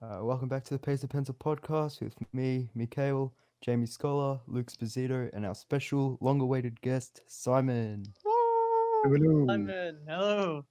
Welcome back to the Pace of Pencil podcast with me, Mikhail, Jamie Scholar, Luke Sposito, and our special, long-awaited guest, Simon. Hello. Simon, hello.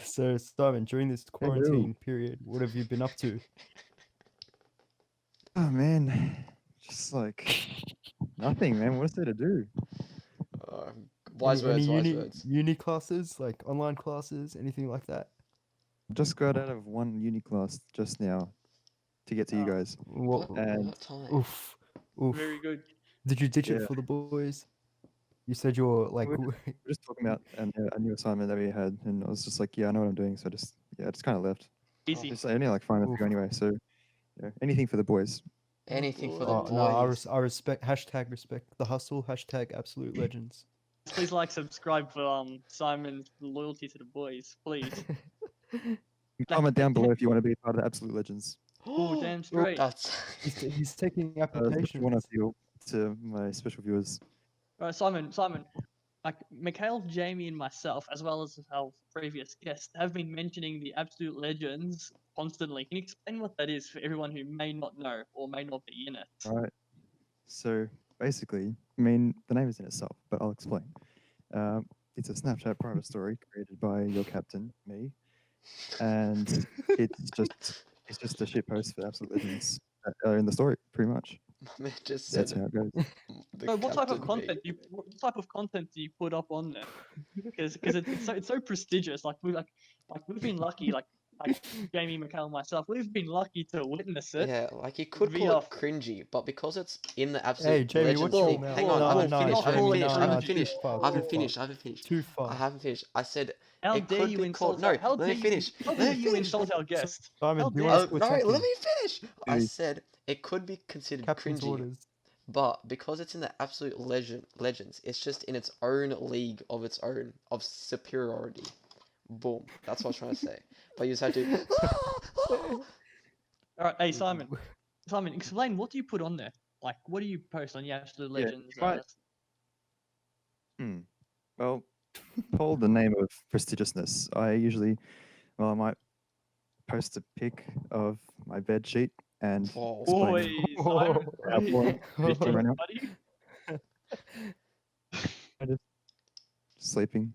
So, Simon, during this Hello. quarantine period, what have you been up to? Oh man, just like nothing, man. What's there to do? Uh, wise Any words. uni classes, like online classes, anything like that? Just got out of one uni class just now to get to you Oh. guys. What? And What time? Oof, oof. Very good. Did you ditch it Yeah. for the boys? You said you're like, We're just talking about a new assignment that we had, and I was just like, yeah, I know what I'm doing, so I just kind of left. Easy. It's only like 5 minutes ago Oof. anyway, so yeah, anything for the boys. Anything for the oh, boys. no, I respect #respect the hustle, #absolute legends. Please like, subscribe for Simon's loyalty to the boys, please. Comment down below if you want to be a part of the Absolute Legends. Oh, damn straight. That's He's taking Special one applications. appeal to my special viewers. All right, Simon. Like Mikhail, Jamie, and myself, as well as our previous guest, have been mentioning the Absolute Legends constantly. Can you explain what that is for everyone who may not know or may not be in it? All right. So basically, I mean, the name is in itself, but I'll explain. It's a Snapchat private story created by your captain, me, and it's just a shit post for Absolute Legends that are in the story, pretty much. man just That's said how it goes. the So what type of captain content do you put up on there? Because it's so prestigious. Like we've been lucky. Like Jamie, Mikhail, and myself, we've been lucky to witness it. Yeah, like you could via call it cringy, but because it's in the Hey, absolute Jamie, legends what's your thing. mouth? Hang on, Whoa, I whoa, haven't do finished. not I haven't call it finished. I haven't cringy. finished. Too far, I haven't too finished. far. I haven't finished. Too far. I haven't finished. I said How it dare could you be insult called. No, how let dare me you- finish. How Let dare me you finish. insult our guest? Simon, How do you dare want Oh, us to no, attack let him? me finish. I Dude. said it could be considered Captain's cringy, orders. but because it's in the absolute legends, it's just in its own league of its own of superiority. Boom. That's what I was trying to say. But you just had to. All right, hey Simon. Simon, explain, what do you put on there? Like, what do you post on the Absolute Yeah, Legends? if I- Well, hold the name of prestigiousness. I might post a pic of my bed sheet and Whoa. Boy, explain Simon, how boring it is right now. buddy. I just sleeping,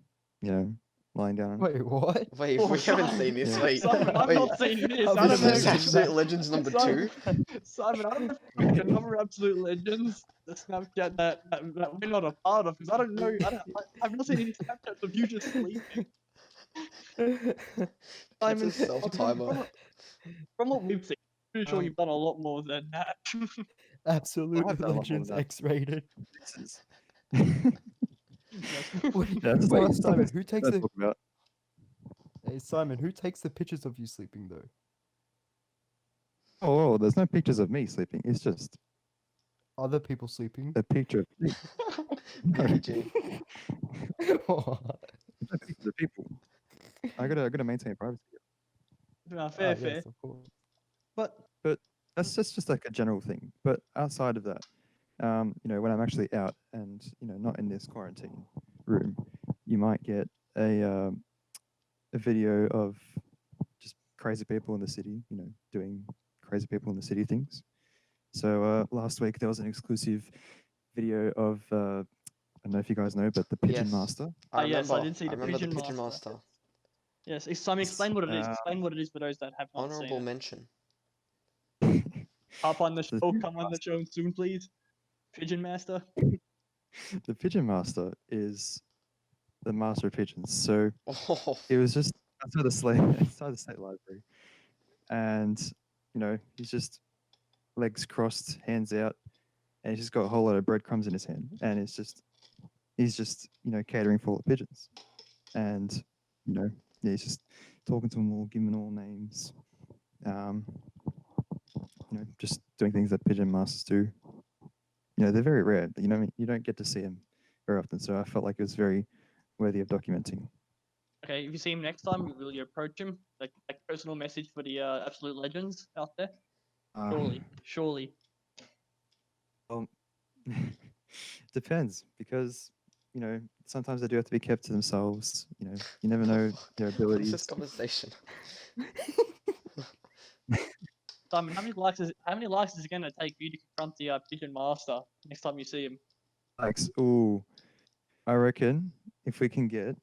lying down. Wait, what? Wait, Oh, we haven't Simon. seen this. Yeah. Wait, Simon, I've wait. not seen this. I've I don't never know. This is seen Absolute that. Legends number Simon, 2. Simon, I don't know if you make another Absolute Legends, the Snapchat that we're not a part of, because I don't know. I've not seen any Snapchats of you just sleeping. That's a Simon, self-timer. from what we've seen, I'm pretty sure you've done a lot more than that. Absolute I've done a lot more than Legends that. X-rated. Pieces. Wait, Yeah, that's wait, like- Simon, that's who takes what I the talk about. Hey, Simon, who takes the pictures of you sleeping though? Oh, there's no pictures of me sleeping. It's just Other people sleeping? a picture of me. PG. What? It's no pictures of people. I gotta maintain privacy. Fair. Yes, of course. But That's just like a general thing. But outside of that, when I'm actually out and not in this quarantine room, you might get a video of just crazy people in the city, doing crazy people in the city things. So last week there was an exclusive video of I don't know if you guys know, but the Pigeon Yes. Master. I yes, remember. I did see the remember Pigeon the Pigeon Master. Master. yes, Simon, explain what it is. Uh, Explain what it is for those that have not Honorable seen it. mention. Up on the The show, Pigeon come on the show soon, please. Pigeon Master. The Pigeon Master is the master of pigeons. So Oh, it was just outside the state library, and he's just legs crossed, hands out, and he's just got a whole lot of breadcrumbs in his hand, and he's just catering for all the pigeons, and yeah, he's just talking to them all, giving them all names. Just doing things that pigeon masters do. They're very rare, but you don't get to see them very often. So I felt like it was very worthy of documenting. Okay, if you see him next time, will you approach him? Like personal message for the absolute legends out there? Surely. Well, depends, because sometimes they do have to be kept to themselves. You never know their What is abilities. this conversation? Simon, how many likes is it gonna take for you to confront the pigeon master next time you see him? Likes. Ooh, I reckon if we can get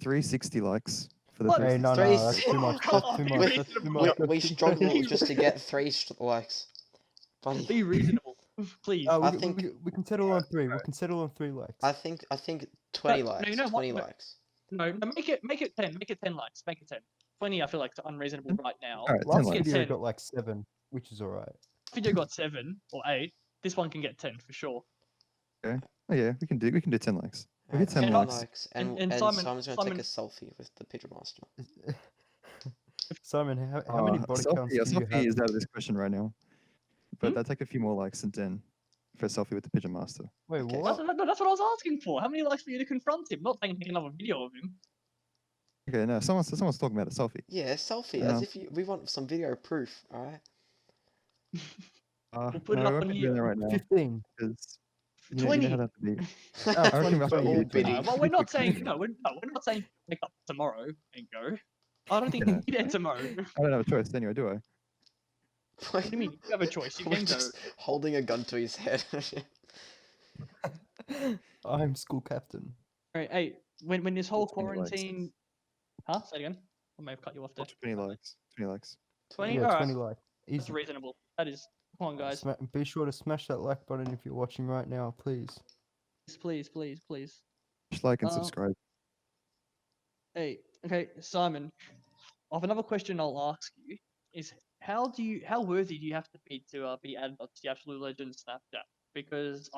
360 likes for the What? first. Hey, no, Three- that's too much. Come That's on, too be much. That's too reasonable. much. we That's too struggle much. just to get 3 likes. Buddy, Be reasonable, please. We, I can- think- we can settle on 3. We can settle on 3 likes. I think 20 No, likes. you know what? 20 No. likes. No, make it 10. Make it 10 likes. Make it 10. 20, I feel like, is unreasonable right now. All right, 10 Last likes. video 10. got like 7, which is alright. Video got 7 or 8. This one can get 10 for sure. Oh yeah, we can do 10 likes. We Alright, get 10 10 likes. And And Simon- Simon's gonna Simon- take a selfie with the pigeon master. Simon, how many body counts do you selfie have? is out of this question right now. But Hmm? that'll take a few more likes than 10 for a selfie with the pigeon master. Wait, Okay. what? That's what I was asking for. How many likes for you to confront him? Not saying take another video of him. Okay, no, someone's talking about a selfie. Yeah, selfie, Yeah. as if we want some video proof, alright? We'll put it no, up I won't on be doing that here. right now 15. because you 20. know how that to be. Oh, I reckon 20, roughly all you do 20. biddy. Well, we're not saying we're not saying wake up tomorrow and go. I don't think Yeah. you can be there tomorrow. I don't have a choice anyway, do I? What do you mean? You have a choice. You We're can go. just holding a gun to his head. I'm school captain. Alright, hey, when this whole 20 likes. quarantine, huh? Say it again. I may have cut you off there. 20 likes. 20 likes. 20. Yeah, Alright, 20 likes. that's Easy. reasonable. That is. Come on, guys. Be sure to smash that like button if you're watching right now, please. Please. Just like and Uh, subscribe. Hey, okay, Simon. I have another question I'll ask you. Is how worthy do you have to be added to the Absolute Legends Snapchat? Because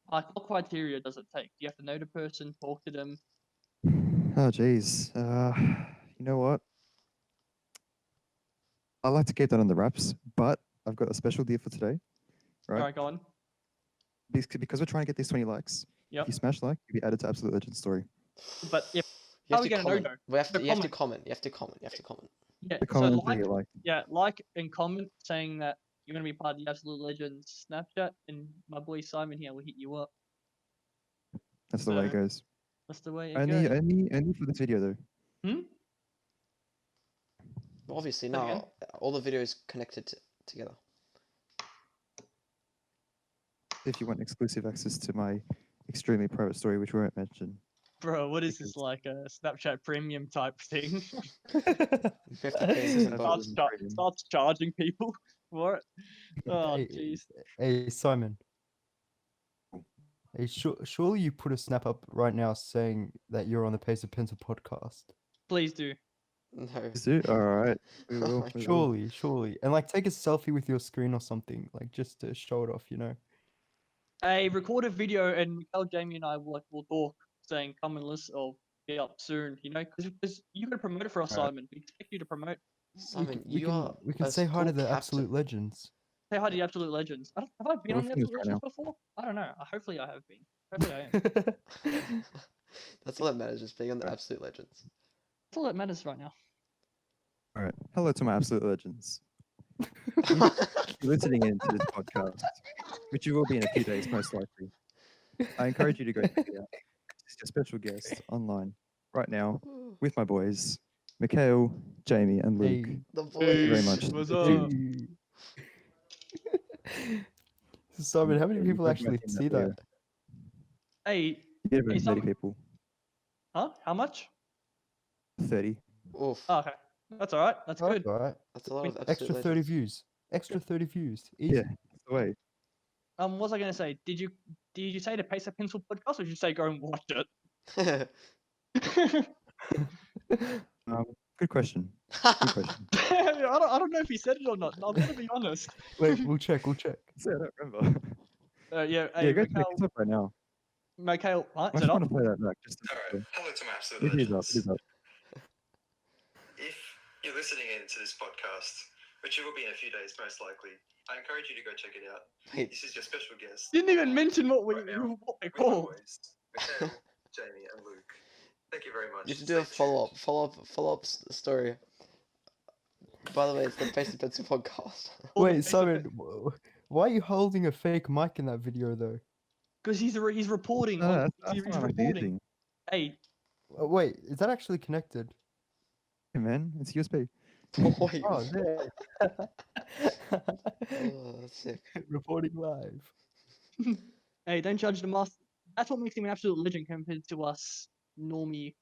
what criteria does it take? Do you have to know the person, talk to them? Oh jeez. You know what? I like to keep that on the wraps, but I've got a special deal for today. Right? Alright, go on. Because we're trying to get these 20 likes. Yep. If you smash like, you'll be added to Absolute Legends story. But if You How have are we to gonna know, comment. though? We have to, No, you have to comment. comment. You have to comment. yeah, The so comment like, that you like. like and comment saying that you're gonna be part of the Absolute Legends Snapchat, and my boy Simon here will hit you up. That's the way it So, goes. That's the way it Only, goes. only for this video though. Well, obviously, Say it again. now all the videos connected together. If you want exclusive access to my extremely private story, which we won't mention. Bro, what is this, Because- like a Snapchat premium type thing? 50K in bulk. starts charging people for it. Oh, Hey, jeez. Hey, Simon. Hey, surely you put a snap up right now saying that you're on the Pace of Pencil podcast. Please do. No. Is it? Alright. We will. my we will. Surely. And like take a selfie with your screen or something, like just to show it off, you know. A recorded video, and Mikael, Jamie, and I will talk, saying come and listen or be up soon. You know, because you can promote it for us, Alright. Simon. We expect you to promote. Simon, we you can, are we can a say hi to school the captain. Absolute Legends. Say hi to the Absolute Legends. Have I been We're on the famous Absolute right Legends before? I don't know. Hopefully I have been. Hopefully I am. That's all that matters, just being on the Right. Absolute Legends. That's all that matters right now. Alright. Hello to my Absolute Legends. You're listening into this podcast, which you will be in a few days, most likely. I encourage you to go check it out. This is your special guest online right now with my boys, Mikhail, Jamie, and Luke. Hey, The Thank you very boys. much. What's Dude, up? Simon, how many Yeah, people we're actually making that see video. that? Hey, You get about Hey, 30 Simon. people. huh? How much? 30. Oof. Oh, okay. That's all right. That's good. Alright. That's a lot of Absolute Extra 30 Legends. views. Extra 30 views. Easy. Yeah, that's the way. What was I gonna say? Did you say the Pace of Pencil podcast, or did you say go and watch it? Good question. Good question. I don't know if he said it or not. I'm gonna be honest. Wait, we'll check. See, I don't remember. Yeah, Yeah, hey, go check Mikhail, this up right now. Mikhail, what? I Is just it want up? to play that back. Just All to, right. Hello to my absolute it is up. legends. It is up. If you're listening in to this podcast, which it will be in a few days most likely, I encourage you to go check it out. Wait, This is your special guest. Didn't even mention what Right now, what we're with my called. boys, Mikhail, Jamie, and Luke. Thank you very much. you should do a Stay tuned. follow-up story. By the way, it's the Face and Pencil podcast. Wait, Simon, why are you holding a fake mic in that video though? Because he's reporting. No, on, that's he's not what I'm reporting. using. Hey, Wait, is that actually connected? Hey, man, it's USB. Oh, wait. Oh, there. Oh, that's sick. Reporting live. hey, don't judge the master. That's what makes him an absolute legend compared to us normie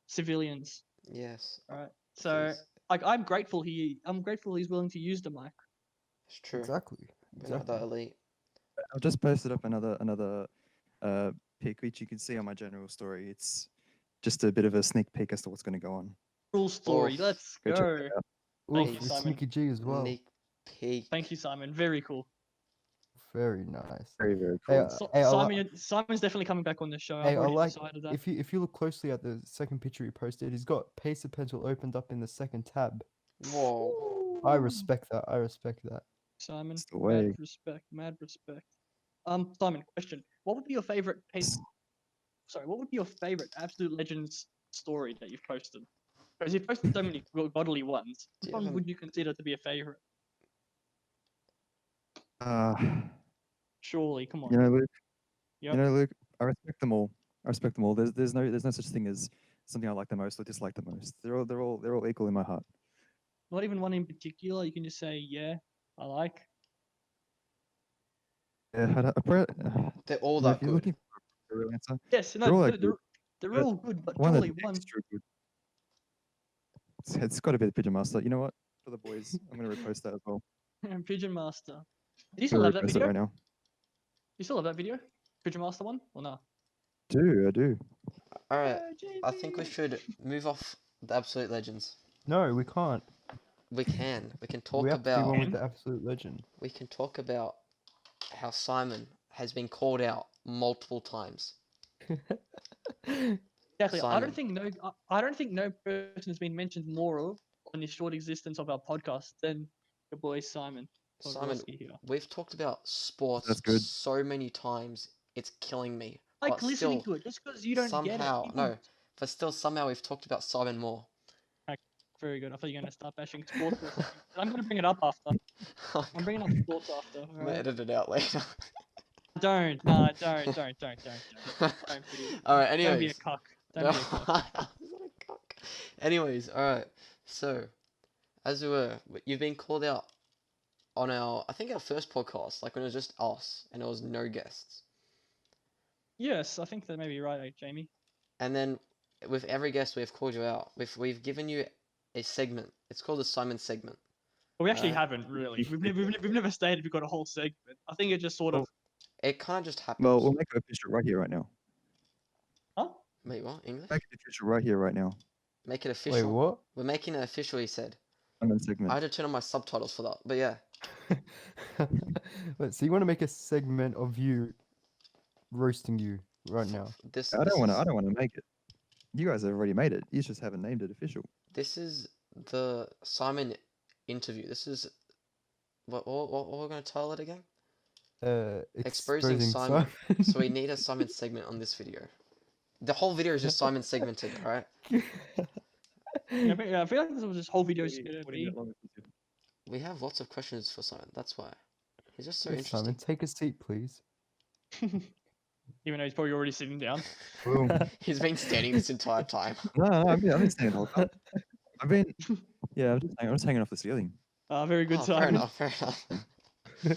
civilians. Yes, Alright. So please. like I'm grateful he's willing to use the mic. It's true. Exactly. We're not that elite. I've just posted up another pic, which you can see on my general story. It's just a bit of a sneak peek as to what's going to go on. Full story. Oof. Let's Go check go. that out. Thank Oof, you, with Simon. Sneaky G as well. Sneak peek. Thank you, Simon. Very cool. Very nice. Very, very Hey, cool. So, hey, I li- Simon's definitely coming back on the show. Hey, I've I already like decided that. if you look closely at the second picture he posted, he's got Pacer Pencil opened up in the second tab. Whoa. I respect that. I respect that. Simon, It's the way. mad respect, mad respect. Simon, question: what would be your favorite What would be your favorite Absolute Legends story that you've posted? Because you've posted so many godly ones. Do Which you one have an- would you consider to be a favorite? Uh, Surely, come on. you know, Luke. Yep. You know, Luke. I respect them all. I respect them all. There's no such thing as something I like the most or dislike the most. They're all equal in my heart. Not even one in particular. You can just say, yeah, I like. Yeah, They're all you know, that if you're good. looking for a real answer, Yes, They're no, all they're, like they're, good, they're but all good, but one that's surely one. extra good. It's got to be the Pigeon Master. You know what? For the boys, I'm gonna repost that as well. Pigeon Master. Do you I'm still gonna have that repost it video? right now. You still have that video? Pigeon Master one? Or no? I do. Alright, I think we should move off the Absolute Legends. No, we can't. We can. We can We talk have to be about. one with the absolute legend. We can talk about how Simon has been called out multiple times. Exactly. Simon. I don't think no person has been mentioned more on the short existence of our podcast than your boy Simon. Simon, Podolski here. we've talked about sports That's good. so many times, it's killing me. I like But listening still, to it just because you don't get it. somehow, People- no, but still somehow we've talked about Simon more. Very good. I thought you were going to start bashing sports. or something. I'm going to bring it up after. Oh, I'm bringing up God. sports after. I'm gonna Alright? edit it out later. Don't. No, don't, please. Alright, Don't be a anyways. cuck. Don't be a cuck. Not a cock. Anyways, alright. So, as we were, you've been called out on our first podcast, like when it was just us and it was no guests. Yes, I think that may be right, Jamie. And then with every guest we've called you out. We've given you a segment. It's called the Simon segment. But we actually Alright. haven't really. We've never stated we've got a whole segment. I think it just sort of. It kind of just happens. Well, we'll make it official right here, right now. Huh? Wait, what? English? Make it official right here, right now. Make it official. Wait, what? We're making it official, he said. Simon segment. I had to turn on my subtitles for that, but yeah. Wait, so you want to make a segment of you roasting you right now? This I this don't want is- to make it. You guys have already made it. You just haven't named it official. This is the Simon interview. This is what we're gonna title it again? Exposing Simon. So we need a Simon segment on this video. The whole video is just Simon segmented, alright? I feel like this whole video is going to be. We have lots of questions for Simon, that's why. He's just so Yes, interesting. Simon, take a seat, please. Even though he's probably already sitting down. Boom. He's been standing this entire time. No, I've been staying the whole time. I'm just hanging off the ceiling. Very good, Oh, fair Simon. enough, fair enough. I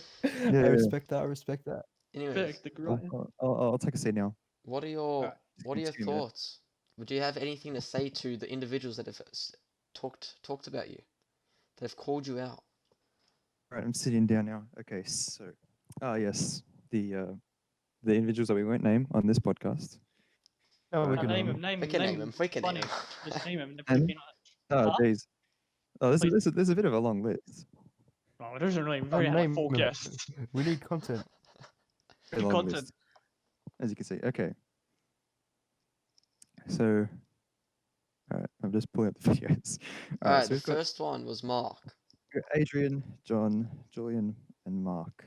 yeah. respect that. I respect that. Anyways, Perfect, the grind. I'll take a seat now. what are your Alright, what are your give me a minute. thoughts? Would you have anything to say to the individuals that have talked about you, that have called you out? Right, I'm sitting down now. Okay, so, yes, the individuals that we won't name on this podcast. No, we Uh, can Name name him, name We him, can name name him. him. We can name Funny. him. Just name him. And- Oh, Huh? jeez. Oh, Please. there's a bit of a long list. Oh, it doesn't really. Oh, Very hard. name Four him. guests. We need content. Very long Content. list. as you can see. Okay. So, all right, I'm just pulling up the videos. All right, Alright, so the we've got first one was Mark. Adrian, John, Julian, and Mark.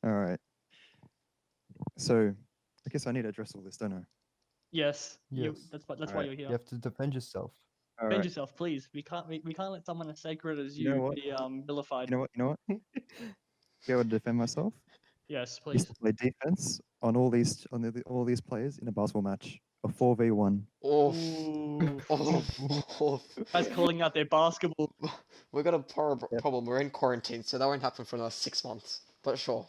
All right. So, I guess I need to address all this, don't I? Yes. You. Yes. That's why Alright. you're here. You have to defend yourself. All Defend right. yourself, please. We can't let someone as sacred as You know you what? be vilified. You know what? Be able to defend myself. Yes, Used please. to play defense on all these all these players in a basketball match, a 4v1. Oof. Ooh. Oof. Guys calling out their basketball. We got a Yep. problem. We're in quarantine, so that won't happen for another 6 months. But sure.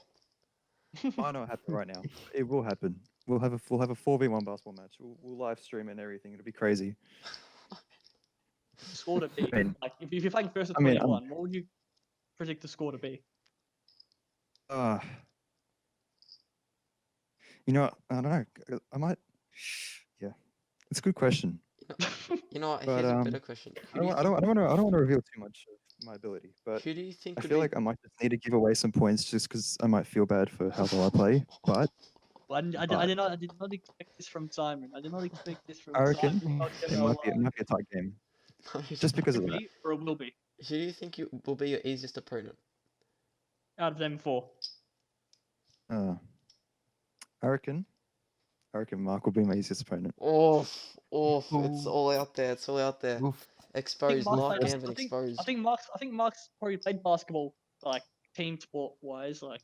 I know it happened right now. It will happen. We'll have a 4v1 basketball match. We'll live stream and everything. It'll be crazy. Score to be. I mean- Like if you're playing first to I mean, 21, what would you predict the score to be? You know, I don't know. I might. Yeah, it's a good question. You know what? But, Here's a better question. I don't want to reveal too much of my ability, but Who do you think I would feel be... like I might just need to give away some points just because I might feel bad for how well I play. But Well, I did not expect this from Simon. I did not expect this from I reckon Simon. Not it gonna might be lie. a tight game just because of Could that. be, or it will be Who do you think will be your easiest opponent? out of them four. I reckon Mark will be my easiest opponent. Oof. It's Ooh. all out there. It's all out there. Oof. Exposed. Mark's Mark played- Gambin exposed. I think Mark's probably played basketball like team sport wise, like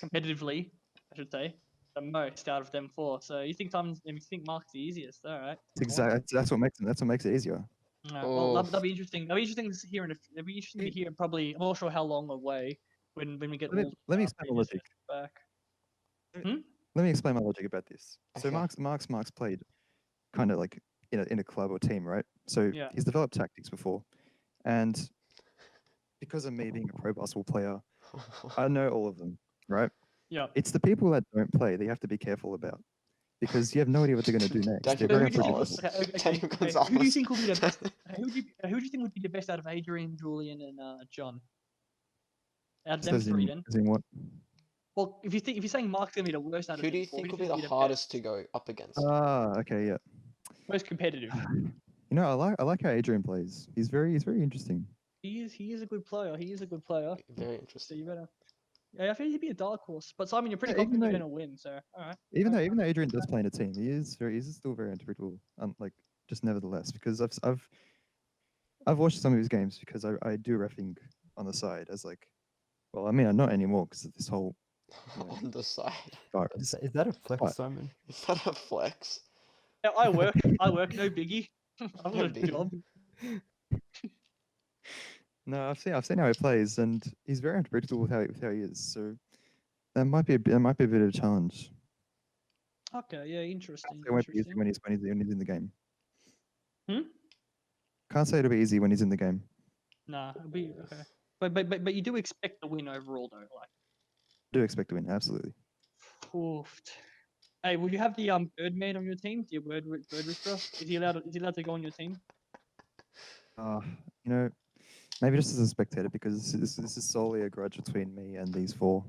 competitively, I should say, the most out of them four. So you think Mark's the easiest? All right. That's what makes it easier. Alright, well, Oof. that'll be interesting. That'll be interesting to hear. It'll be interesting to hear. Probably, I'm not sure how long away when we get Let all. me the explain my previous logic. guests back. Let me explain my logic about this. So Okay. Mark's played kind of like in a club or team, right? So Yeah. he's developed tactics before, and because of me being a pro basketball player, I know all of them, right? Yeah. It's the people that don't play that you have to be careful about because you have no idea what they're going to do next. Daniel They're very Gonzalez. unpredictable. Daniel Who do you Gonzalez. think will be the best? Who do you think would be the best out of Adrian, Julian, and John? Out of them As three, in, then. as in what? Well, if you're saying Mark's gonna be the worst out of Who them do you four, think who will do you be think the hardest to go up against? Okay, yeah. most competitive? You know, I like how Adrian plays. He's very interesting. He is a good player. He is a good player. Very So interesting. you better. Yeah, I think he'd be a dark horse. But Simon, you're pretty Yeah, even confident you're though- gonna win. So all right. Even though Adrian does play in a team, he's still very unpredictable. Like just nevertheless, because I've watched some of his games because I do reffing on the side as like, well, I mean, I'm not anymore because of this whole On the side. virus. Is that a flex, What? Simon? Is that a flex? Yeah, I work. No biggie. I've got a biggie. job. No, I've seen how he plays, and he's very unpredictable with how he is. So that might be a bit of a challenge. Okay, yeah, interesting. It won't be easy when he's in the game. Hmm? Can't say it'll be easy when he's in the game. Nah, it'll be okay. But you do expect the win overall though, like. Do expect to win, absolutely. Oofed. Hey, will you have the Birdman on your team? The bird whisperer? Is he allowed to go on your team? You know, maybe just as a spectator because this is solely a grudge between me and these four.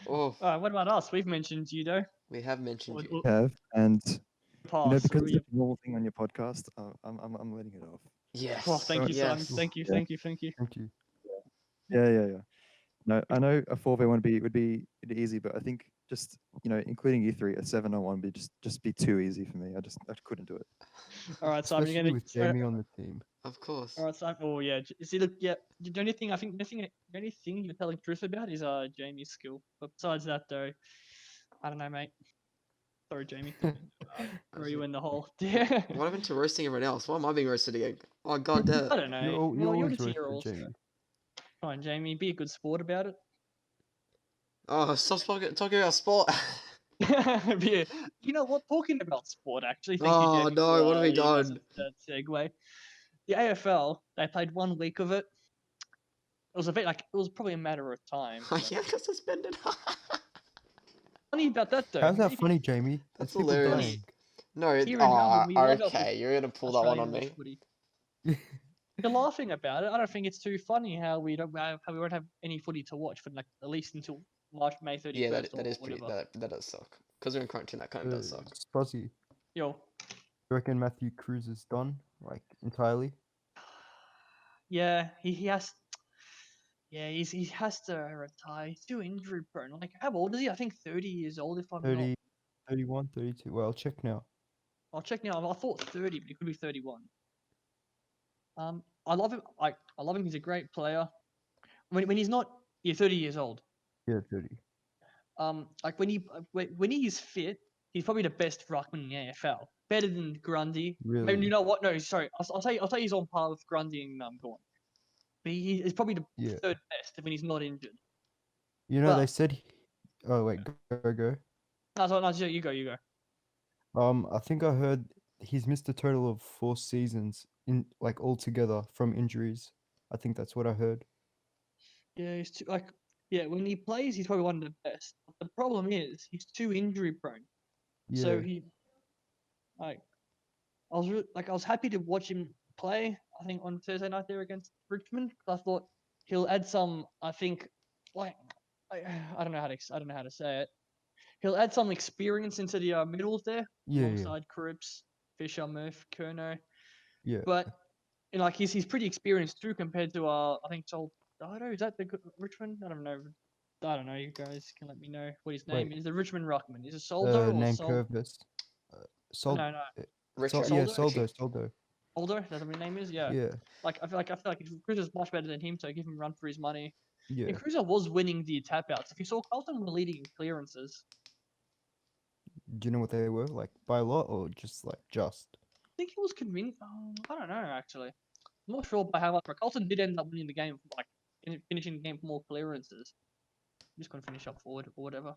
Alright, what about us? We've mentioned you though. We have mentioned you. Have and Pass. you know because it's a normal thing on your podcast, I'm letting it off. Yes. Oh, thank you, Simon. yes. Thank you. Yeah. Thank you. Yeah. No, I know a 4v1 would be easy, but I think just including you three, a 7-on-1 would just be too easy for me. I couldn't do it. Alright, Simon, Especially you're gonna with Jamie on the team. Of course. Alright, Simon. Oh yeah. See, look, yeah. The only thing you're telling truth about is Jamie's skill. But besides that, though, I don't know, mate. Sorry, Jamie. Throw you in the hole. Yeah. What happened to roasting everyone else? Why am I being roasted again? Oh god damn I it. don't know. You're Well, you're always just roasted, here also. Jamie. Come on, Jamie. Be a good sport about it. Oh, stop talking about sport. You know what? Talking about sport, actually. Thank you, Oh Jamie, no, for, what have we giving us done? that segue. The AFL, they played 1 week of it. It was it was probably a matter of time. but- Yeah, got suspended. Funny about that though. How's that maybe funny, Jamie? That's There's people hilarious. dying. No, Here in Melbourne, we love okay, you're gonna pull that one on Australian me. footy. You're laughing about it. I don't think it's too funny how we won't have any footy to watch for like at least until May 31st Yeah, or that is pretty. whatever. That does suck. Because we're in quarantine, that kind of does suck. Sprozzy, Yo. you reckon Matthew Cruz is done, like entirely? Yeah, he has. Yeah, he has to retire. He's too injury prone. Like, how old is he? I think 30 years old. If I'm 30, not, 31, 32. Well, I'll check now. I'll check now. I thought 30, but he could be 31. I love him. I love him. He's a great player. When he's not, 30 years old. Yeah, 30. Like when he's fit, he's probably the best ruckman in the AFL. Better than Grundy. Maybe Really? you know what? No, sorry. I'll tell you he's on par with Grundy and Gorn. But he is probably the Yeah. third best when he's not injured. You know, they But said. Oh wait, go. no, you go. I think I heard he's missed a total of 4 seasons in like altogether from injuries. I think that's what I heard. Yeah, he's too, when he plays, he's probably one of the best. But the problem is he's too injury prone. Yeah. So he like I was happy to watch him play. I think on Thursday night there against Richmond, 'cause I thought he'll add some. I think like I don't know how to say it. He'll add some experience into the middles there Yeah. alongside Cripps, Fisher, Murph, Kerno. Yeah. But like he's pretty experienced too compared to I think Soldado. Is that the Richmond? I don't know. You guys can let me know what his name Wait. is. The Richmond Ruckman. Is it Soldo or Name Sol? Curvis. No. Richard. Yeah, Soldo? Soldo. Soldo? That's what his name is. Yeah. Yeah. Like I feel like Cruz is much better than him, so give him a run for his money. Yeah. And Cruiser was winning the tap outs. If you saw, Carlton were leading in clearances. Do you know what they were? Like by a lot or just like just? I think he was convinced. I don't know actually. I'm not sure by how much. But Carlton did end up winning the game, like finishing the game for more clearances. I'm just gonna finish up forward or whatever.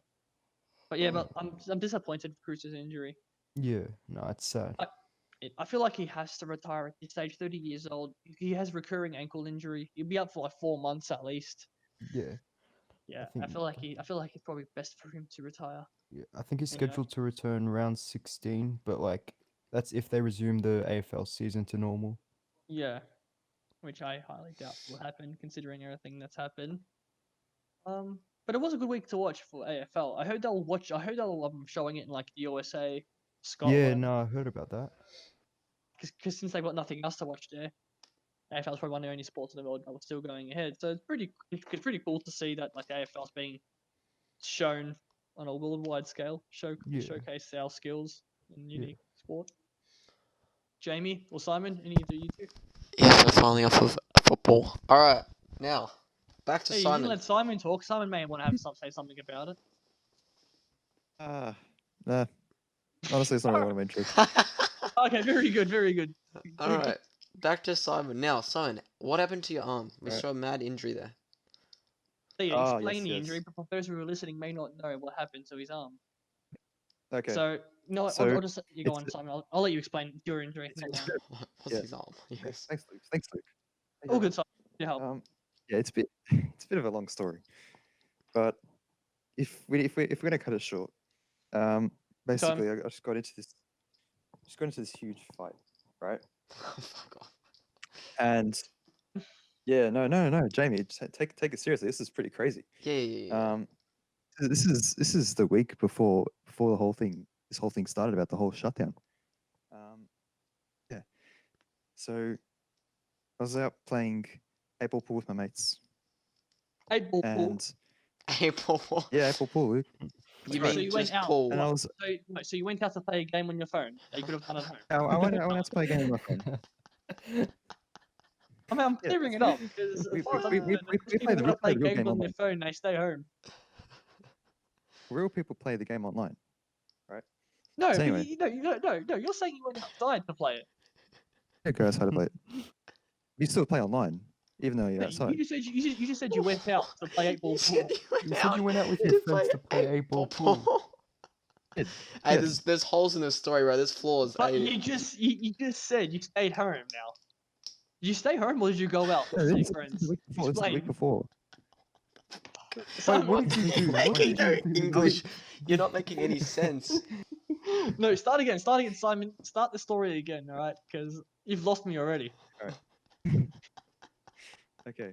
But yeah, but I'm disappointed with Cruz's injury. Yeah. No, it's sad. I feel like he has to retire at this stage. 30 years old. He has recurring ankle injury. He'll be up for like 4 months at least. Yeah. Yeah, think- I feel like it's probably best for him to retire. Yeah. I think he's You know? scheduled to return round 16, but like that's if they resume the AFL season to normal. Yeah, which I highly doubt will happen considering everything that's happened. But it was a good week to watch for AFL. I heard they'll showing it in like the USA, Scotland. Yeah, no, I heard about that. Because since they've got nothing else to watch there, AFL is probably one of the only sports in the world that was still going ahead. So it's pretty cool to see that like AFL is being shown on a worldwide scale, showcase our skills in unique sport. Jamie or Simon, any of you two? Yeah, we're finally off of football. All right, now back to Hey, you Simon. didn't let Simon talk. Simon may want to say something about it. Nah. Honestly, it's not really one of my interests. Okay, very good. All right, back to Simon. Now, Simon, what happened to your arm? We Right. saw a mad injury there. So yeah, Ah, explain yes, the yes. injury, but for those who are listening may not know what happened to his arm. Okay. So no, So, I'll just you go it's on, Simon. I'll let you explain your injury. it's- not it's mine. What's Yeah. his arm? Yes. Thanks, Luke. Thanks, Luke. All good, Simon. Your help. Yeah, it's a bit of a long story, but if we're gonna cut it short, basically I just got into this huge fight, right? Fuck off. And yeah, no, Jamie, just take it seriously. This is pretty crazy. Yeah. This is the week before this whole thing started about the whole shutdown. Yeah. So I was out playing 8-ball pool with my mates, 8-ball pool. and April. yeah, 8-ball pool, Luke. You right. So mean you went just out. pool? And I was So you went out to play a game on your phone that you could have done at home. I went out to play a game with my phone. I mean, I'm Yeah, clearing it up because we- as far as I'm we- concerned, we most people played the- want to we play played the real games game on their online. phone. They stay home. Real people play the game online. No, So but anyway. no. You're saying you went outside to play it. Yeah, go outside to play it. You still play online, even though you're No, outside. you just said you went out to play 8-ball pool. You said you went out with your friends to play 8-ball pool. Did. Hey, Yes. there's holes in this story, bro. There's flaws. But Hey, you just said you stayed home now. Did you stay home or did you go out No, with this your is friends? the week before. This is the week Explain. before. Simon, what did you do? What did you do? English. You're not making any sense. No, start again, Simon. Start the story again, all right? Because you've lost me already. Okay.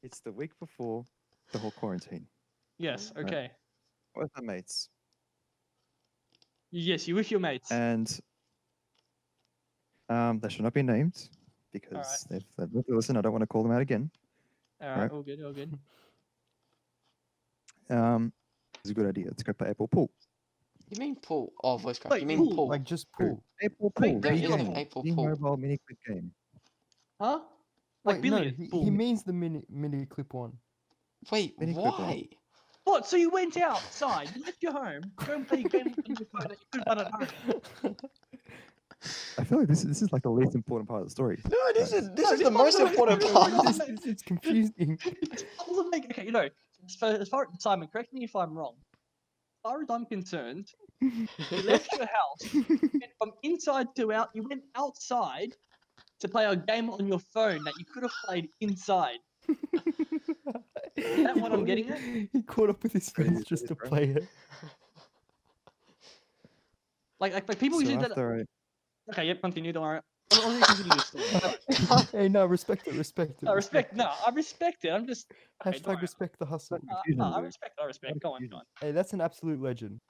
It's the week before the whole quarantine. Yes, Right. okay. with my mates, Yes, you with your mates. and they should not be named because they've listened. I don't want to call them out again. Alright, right. all good, all good. It's a good idea. Let's go play April Pool. You mean pool? Oh, voice crack. Wait, You mean pool? pool? Like just pool. April Wait, Pool. don't mini you like game. April Mini Pool? mobile mini quick game. Huh? Like Wait, no, billiards, he pool. means the mini clip one. Wait, Mini clip why? What? So you went outside, you left your home, go and play a game on your phone that you could have done at home. I feel like this is like the least important part of the story. No, this is No, the this most part- important no, part. no, no, It's confusing. It doesn't make okay. You know, as far as Simon, correct me if I'm wrong. As far as I'm concerned, you left your house, and from inside to out, you went outside to play a game on your phone that you could have played inside. Is that what I'm getting at? He caught up with his Crazy, friends just to bro. play it. Like people So usually do after Okay, yep, continue. Don't worry. I'll let you continue this story. Hey, no, respect it, respect it. No, respect. No, I respect it. I'm just. Okay, Hashtag respect the hustle. confusion, I dude. respect. I respect. Go on, go Hey, that's an absolute legend.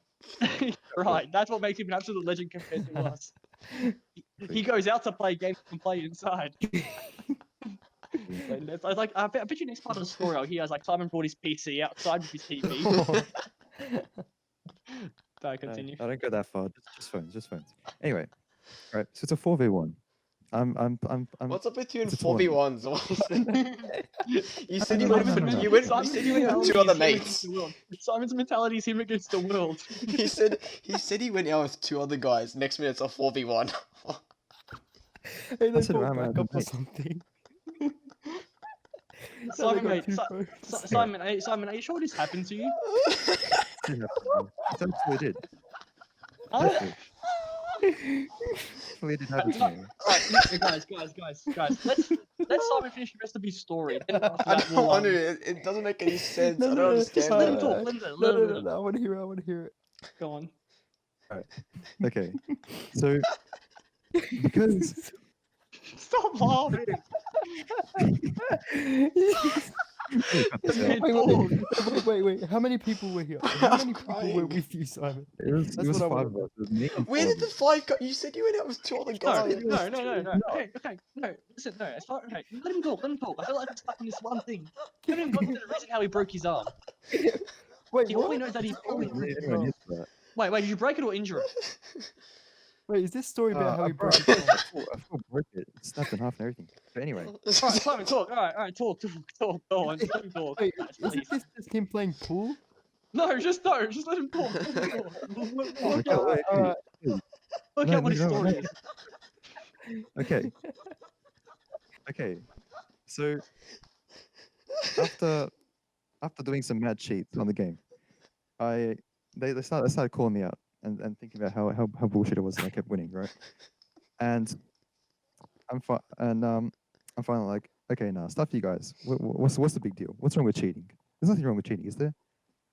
on. Right, that's what makes him an absolute legend compared to us. He goes out to play games and play inside. It's like I bet you next part of the story, he has like Simon brought his PC outside with his TV. Sorry, continue. I don't go that far. Just phones. Anyway, right. So it's a 4v1. I'm What's up with you in it's a 4v1s? You said you No, went no, for no, no. you said you went with two other mates. Simon's mentality is him against the world. He said he went out with two other guys. Next minute it's a 4v1. Hey, they said brought I'm back out up or with something. Simon, got mate, two phones. Simon, are you sure this happened to you? it absolutely did. Huh? Absolutely did happen to me. Alright, guys. Let's Simon finish the rest of his story. Then after I that, don't we'll, want to. It doesn't make any sense. I don't just understand. let him it. talk. Let him No, I want to hear it. I want to hear it. Go on. Okay. So because Stop laughing. Wait. How many people were here? How many people were crying. with you, Simon? it was That's what I 5 wanna of us. It was me and Where four did of the 5 go? You said you went out with two other guys. No. Okay. No, listen, no. As far, okay, let him talk. I feel like I'm stuck on this one thing. Let him go into the reason how he broke his arm. Wait, He what? only knows that he probably. us. Anyone hit that? Wait, did you break it or injure it? Wait, is this story about how I he broke broke his it. arm? I full broke it. It snapped in half and everything. But anyway, Alright, Simon, talk. Alright, talk. Go on, just let him talk. Wait, Guys, isn't please. this just him playing pool? No, just let him talk. okay, wait, Alright. Look No, at what his no, story no. is. okay. So after doing some mad cheats on the game, they started calling me out and thinking about how bullshit it was, and I kept winning, right? And I'm finally like, okay, now stuff you guys. What's the big deal? What's wrong with cheating? There's nothing wrong with cheating, is there?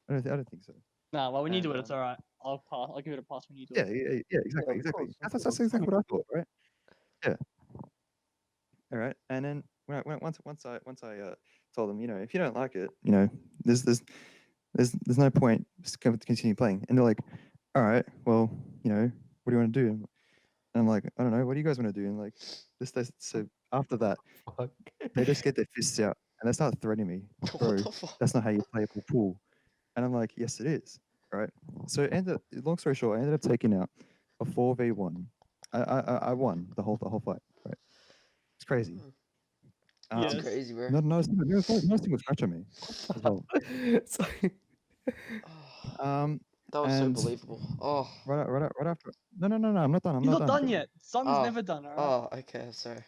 I don't think so. Nah, well, when you do it, And, it's alright. I'll give it a pass when you do Yeah, it. exactly. of course, of That's course. exactly what I thought, right? Yeah. All right, and then once I told them, if you don't like it, there's no point just to continue playing. And they're like, all right, well, what do you want to do? And I'm like, I don't know. What do you guys want to do? And like so after that, Fuck. they just get their fists out and they start threatening me, bro. What the fuck? That's not how you play a pool. And I'm like, yes, it is. Right. So long story short, I ended up taking out a 4v1. I won the whole fight. Right. It's crazy. Yes. That's crazy, bro. No single scratch on me as well. It's like- That was so and believable. Oh, right after. No. I'm not done. He's not done yet. Simon's Oh. never done, alright? oh, okay, sorry.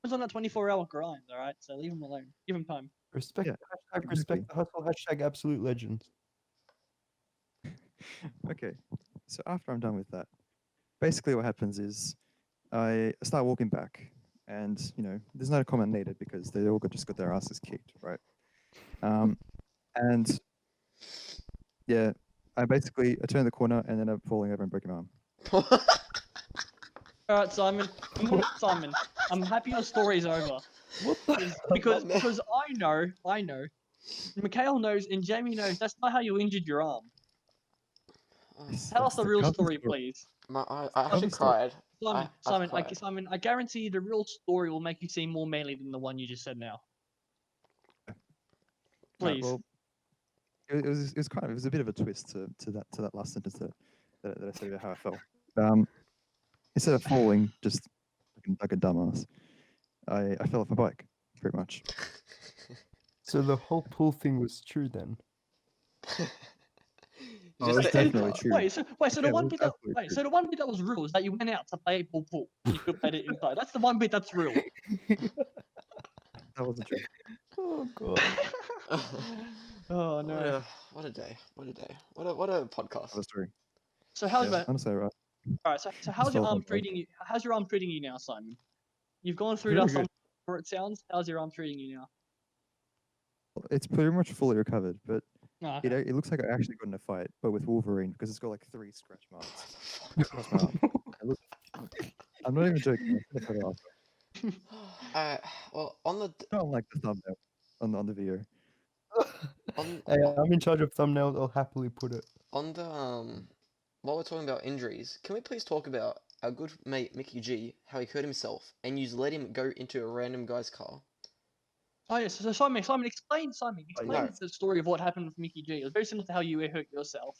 He's on that 24-hour grind, alright? So leave him alone. Give him time. Respect, Yeah, hashtag respect the hustle, hashtag absolute legends. Okay. So after I'm done with that, basically what happens is I start walking back, and there's no comment needed because they all just got their asses kicked, right? And yeah, I turned the corner and ended up falling over and breaking my arm. Alright, Simon. Simon, I'm happy your story's over. What the? Because I know, Mikhail knows, and Jamie knows that's not how you injured your arm. Tell us the real Tell the story, story. please. I Tell actually the story. cried. Simon, I've cried. Simon, I guarantee you the real story will make you seem more manly than the one you just said now. Right, Please. well, it was a bit of a twist to that last sentence that I said about how I felt. Instead of falling just like a dumbass, I fell off my bike, pretty much. So the whole pool thing was true then. Oh, Just it's the end definitely part. true. Wait, so Yeah, the it one was bit that absolutely true. so the one bit that was real is that you went out to play pool. You still played it inside. That's the one bit that's real. That wasn't true. Oh god. Oh no. What a day. What a day. What a podcast. That was true. So how's Yeah, honestly, right. all right? So how's fell your off arm my bike. treating you? How's your arm treating you now, Simon? You've gone through Very that good. where it sounds. How's your arm treating you now? It's pretty much fully recovered, but Oh, it okay. it looks like I actually got in a fight, but with Wolverine because it's got like 3 scratch marks across my arm. I'm not even joking. I'm gonna put it off. Well, on the Not like the thumbnail on the video. Hey, I'm in charge of thumbnails. I'll happily put it. on the while we're talking about injuries, can we please talk about our good mate Mickey G, how he hurt himself, and you let him go into a random guy's car? Oh yes. So Simon, explain No. the story of what happened with Mickey G. It was very similar to how you hurt yourself,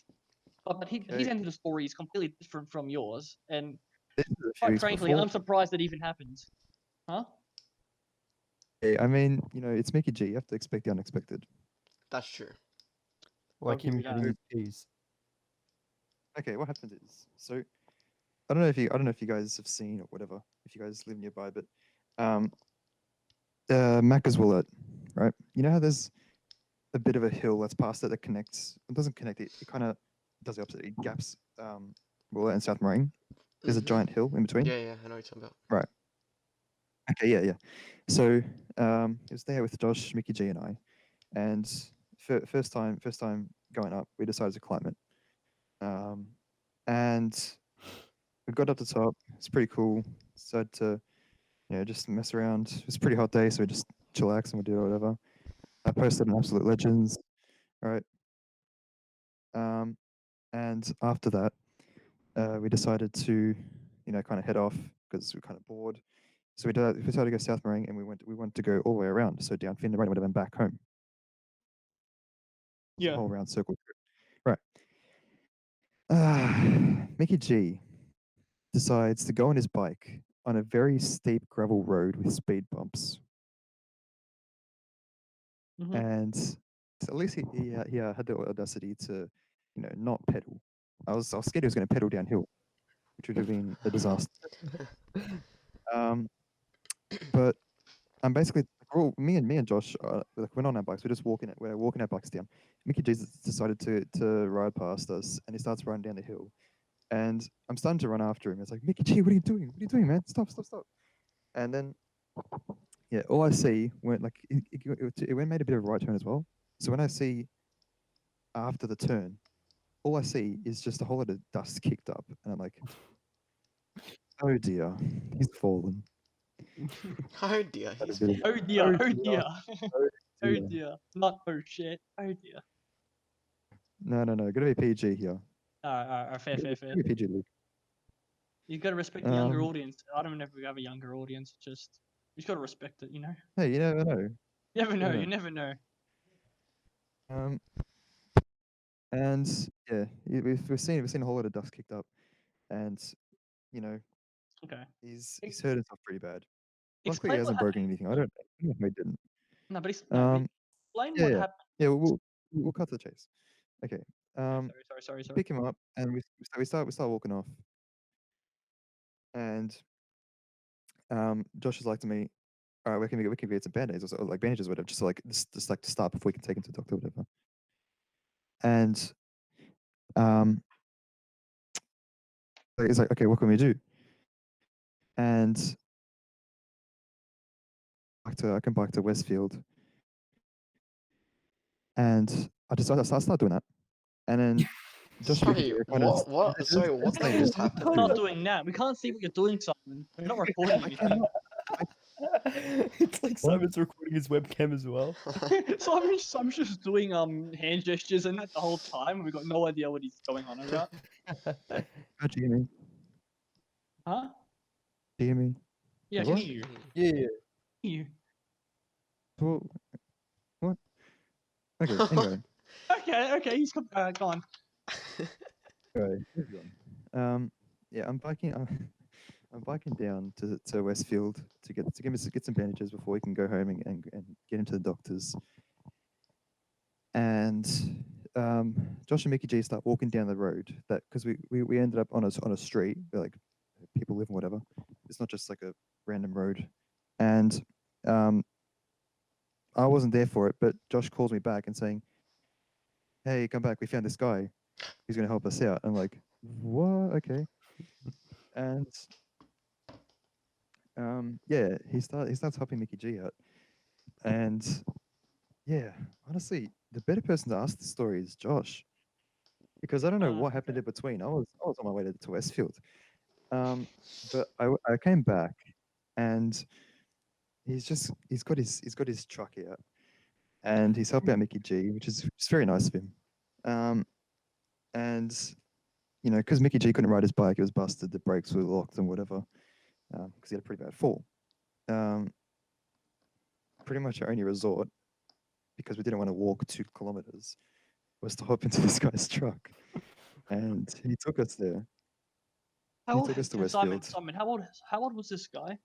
but his end of the story is completely different from yours. And This is a few quite weeks frankly, before. I'm surprised that even happened. Huh? Hey, I mean, it's Mickey G. You have to expect the unexpected. That's true. Like give him you that. getting his keys. Okay, what happened is, so I don't know if you guys have seen or whatever, if you guys live nearby, but Macca's Wallet, right? You know how there's a bit of a hill that's past it that connects. It doesn't connect. It kind of does the opposite. It gaps Wallet and South Marine. There's a Mhm. giant hill in between. Yeah, I know what you're talking about. Right. Okay, yeah. So it was there with Josh, Mickey G, and I, and first time going up, we decided to climb it, and we got up the top. It's pretty cool. Decided to just mess around. It was a pretty hot day, so we just chillax and we do whatever. I posted on Absolute Legends, all right. And after that, we decided to kind of head off because we were kind of bored. So we decided to go South Marine, and we wanted to go all the way around. So down Finland, right, and then back home. The whole round circle trip. Right. Mickey G decides to go on his bike on a very steep gravel road with speed bumps. Mhm. And so at least he had the audacity to, not pedal. I was scared he was going to pedal downhill, which would have been a disaster. But I'm basically me and Josh went on our bikes. We're walking our bikes down. Mickey G decided to ride past us, and he starts running down the hill. And I'm starting to run after him. It's like, Mickey G, what are you doing? What are you doing, man? Stop. And then, yeah, all I see went like it went made a bit of a right turn as well. So when I see after the turn, all I see is just a whole lot of dust kicked up, and I'm like, oh dear, he's fallen. Oh dear, he's bit of- Oh dear. Oh dear. Oh dear. dear. Not oh shit. Oh dear. No, gotta be PG here. Alright, fair. Gotta be PG, Luke. You gotta respect the younger Um, audience. I don't know if we have a younger audience. Just you just gotta respect it, you know. Hey, you never know. You never know. know. You never know. And yeah, we've seen a whole lot of dust kicked up, and Okay. he's hurt himself pretty bad. Luckily, he Explain what hasn't broken happened. anything. I don't know if he didn't. No, but Um, explain yeah, what yeah. happened. Yeah, we'll cut to the chase. Okay. Sorry. Pick him up, and we start walking off, and Josh is like to me, all right, we can get some band-aids or like bandages or whatever, just like to start before we can take him to the doctor or whatever. And he's like, okay, what can we do? And I come back to Westfield, and I start doing that, and then Josh Sorry, what? Sorry, what Explain just it. happened? Stop doing that. We can't see what you're doing, Simon. We're not recording anything. It's like Simon's recording his webcam as well. So I'm just doing hand gestures and that the whole time. We've got no idea what he's going on about. How'd you hear me? Huh? Do you hear me? Yeah, I What? can hear you. Yeah. You. What? What? Okay. Anyway. Okay. He's gone. Anyway, moving on. Yeah, I'm biking. I'm biking down to Westfield to get some bandages before we can go home and get into the doctors. And Josh and Mickey G start walking down the road that because we ended up on a street where like people live and whatever. It's not just like a random road. And I wasn't there for it, but Josh calls me back and saying, "Hey, come back. We found this guy. He's going to help us out." I'm like, "What? Okay." And yeah, he starts helping Mickey G out. And yeah, honestly, the better person to ask the story is Josh, because I don't know what happened in between. I was on my way to Westfield, but I came back, and he's got his truck out, and he's helping out Mickey G, which is very nice of him. And you know, because Mickey G couldn't ride his bike, it was busted, the brakes were locked and whatever, because he had a pretty bad fall. Pretty much our only resort, because we didn't want to walk 2 kilometers, was to hop into this guy's truck, and he took us there. He took us to Westfield. Simon, how old was this guy?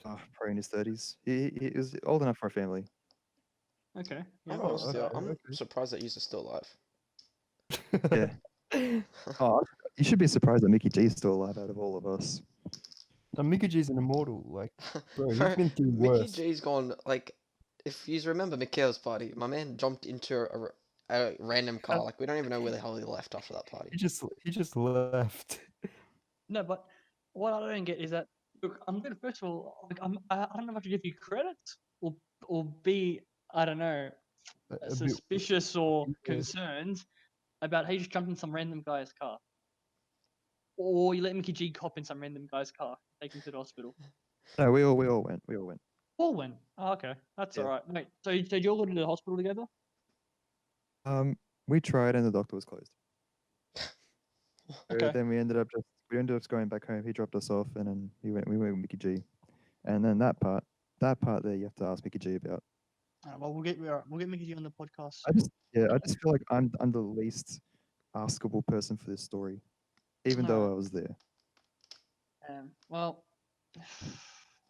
Probably in his 30s. He was old enough for a family. Okay. I'm Yeah. honestly, okay, I'm okay. surprised that you're still alive. Yeah. Oh, you should be surprised that Mickey G is still alive out of all of us. Now, Mickey G's an immortal. Like, bro, he's Bro, been through Mickey worse. G's gone, like, if you remember Mikhail's party, my man jumped into a random car. Like, we don't even know where the hell he left after that party. He just left. No, but what I don't get is that look, I'm gonna first of all, like, I don't know if I should give you credit or be, I don't know, A bit. suspicious or Yeah. concerned about how you just jumped in some random guy's car, or you let Mickey G hop in some random guy's car, take him to the hospital. No, we all went. All went. Oh, okay, that's Yeah. all right. Wait, so did you all go to the hospital together? We tried, and the doctor was closed. Okay. Then we ended up just going back home. He dropped us off, and then we went with Mickey G. And then that part there, you have to ask Mickey G about. Well, we'll get Mickey G on the podcast. I just feel like I'm the least askable person for this story, even though I was there. Well,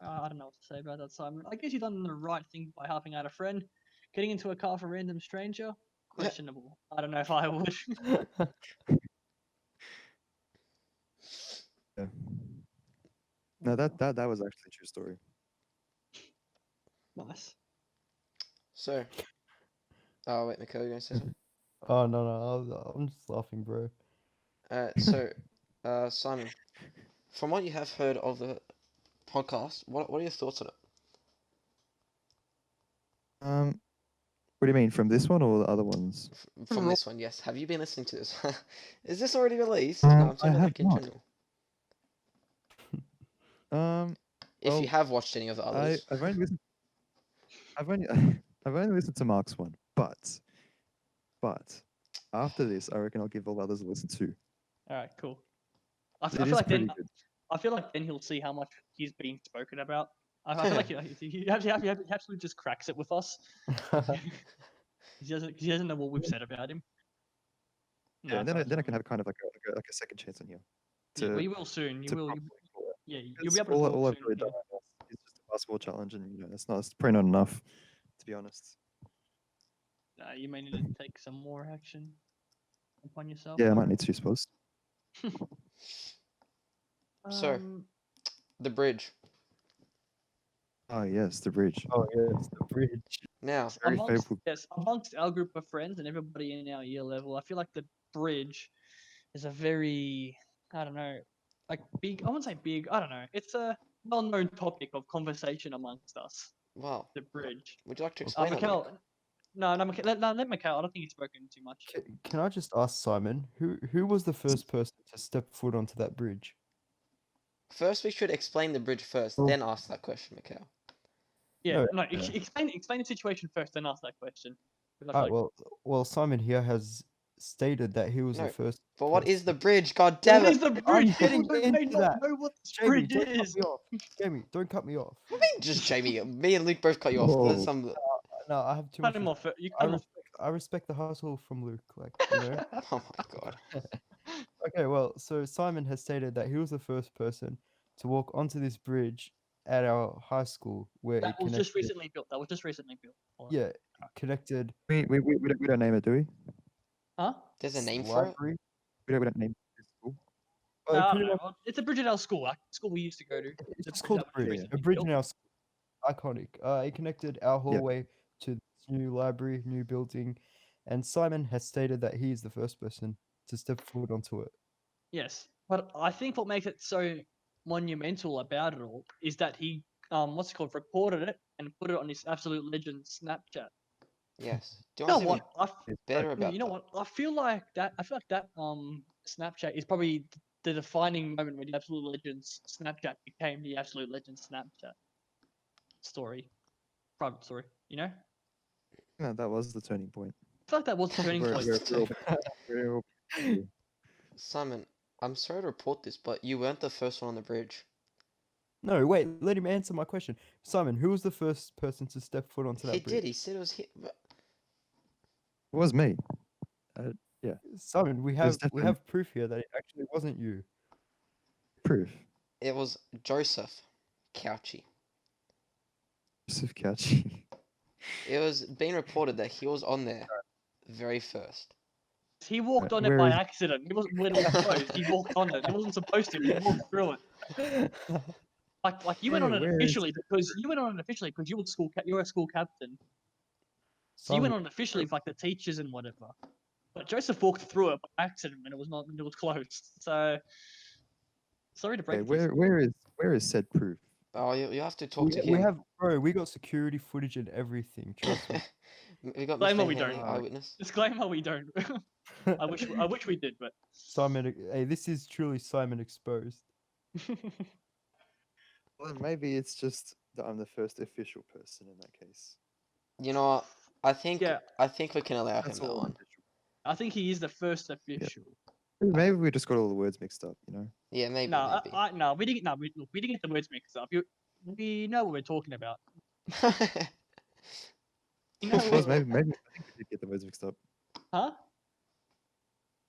I don't know what to say about that, Simon. I guess you've done the right thing by helping out a friend. Getting into a car for a random stranger, questionable. I don't know if I would. Yeah. No, that was actually a true story. Nice. So, oh wait, Mikhail, you gonna say something? Oh no, I'm just laughing, bro. So, Simon, from what you have heard of the podcast, what are your thoughts on it? What do you mean, from this one or the other ones? From this one, yes. Have you been listening to this? Is this already released? No, I'm talking I like have in not. general. If Well, you have watched any of the others, I've only listened. I've only listened to Mark's one, but after this, I reckon I'll give all the others a listen too. All right, cool. I It feel is like pretty then good. I feel like then he'll see how much he's being spoken about. I feel like he absolutely just cracks it with us. He doesn't know what we've said about him. Yeah, and then I can have kind of like a second chance on here. Yeah, well, you will soon. You will. Yeah, you'll Because be able to talk all I've soon. really Yeah. done is just a basketball challenge, and it's probably not enough, to be honest. You may need to take some more action upon yourself. Yeah, I might need to, I suppose. So, the bridge. Oh yes, the bridge. Oh yes, the bridge. Now, Very favorable. Amongst our group of friends and everybody in our year level, I feel like the bridge is a very, I don't know, like big. I wouldn't say big. I don't know. It's a well-known topic of conversation amongst us. wow. The bridge. Would you like to explain it? Mikhail, let Mikhail. I don't think he's spoken too much. Can I just ask Simon, who was the first person to step foot onto that bridge? First, we should explain the bridge first, Well- then ask that question, Mikhail. Yeah, No, no, explain the situation first, then ask that question. 'Cause I feel Alright, like- well, Simon here has stated that he was No, the first. But what is the person- brid? God What damn is it! the bridge? getting People may into not that. know what the Jamie, bridge don't cut is. me off. Jamie, don't cut me off. What do you mean, just Jamie? Me and Luke both cut you off. Whoa. There's some. No, I have too Cut much. him off. You I cut him off. respect the hustle from Luke, like, you know. Oh my god. Okay, well, so Simon has stated that he was the first person to walk onto this bridge at our high school where it That was connected. just recently built. That was just recently built. Hold on. Yeah, connected. We don't name it, do we? Huh? There's a s- name for it. library. We don't name this school. Oh, No, I pretty don't know. much, Well, it's a bridge at our school. Like school we used to go to. it's It's a called a that was bridge. A recently bridge built. in our school. Iconic. It connected our hallway to this new library, new building, and Simon has stated that he is the first person to step forward onto it. Yes, but I think what makes it so monumental about it all is that he, what's it called, recorded it and put it on his Absolute Legend Snapchat. Yes. Do you You know want what? something better about You know that? what? I feel like that Snapchat is probably the defining moment when the Absolute Legends Snapchat became the Absolute Legends Snapchat story, private story. You know, I Yeah, that was the turning point. feel like that was the turning We're- point. we're all- Simon, I'm sorry to report this, but you weren't the first one on the bridge. No, wait, let him answer my question. Simon, who was the first person to step foot onto that He bridge? did. He said it was him. It was me. Simon, we was have definitely- proof here that it actually wasn't you. Proof. It was Joseph Couchy. Joseph Couchy. It was being reported that he was on there very first. He walked on it Where by is- accident. He wasn't when it was closed. He walked on it. He wasn't supposed to. He walked through it. Like you went on Where- it where is officially because you went on it officially because you were you're a school captain. So you went on it officially for like the teachers and whatever. But Joseph walked through it by accident when it was not when it was closed. So sorry to break Okay, it to you. where is said proof? Oh, you have to talk we, to we him. have, bro, we got security footage and everything. Trust me. We got Blame Mr. what we Henley, don't. eyewitness. Disclaimer: we don't. I wish we did, but Simon, hey, this is truly Simon exposed. Well, maybe it's just that I'm the first official person in that case. You know what? I think Yeah. we can allow him That's that all. one. Official. I think he is the first official. Maybe we just got all the words mixed up, you know? Yeah, maybe. No, maybe. no, we didn't. No, we didn't get the words mixed up. We know what we're talking about. You know, I suppose maybe I think we did get the words mixed up. huh?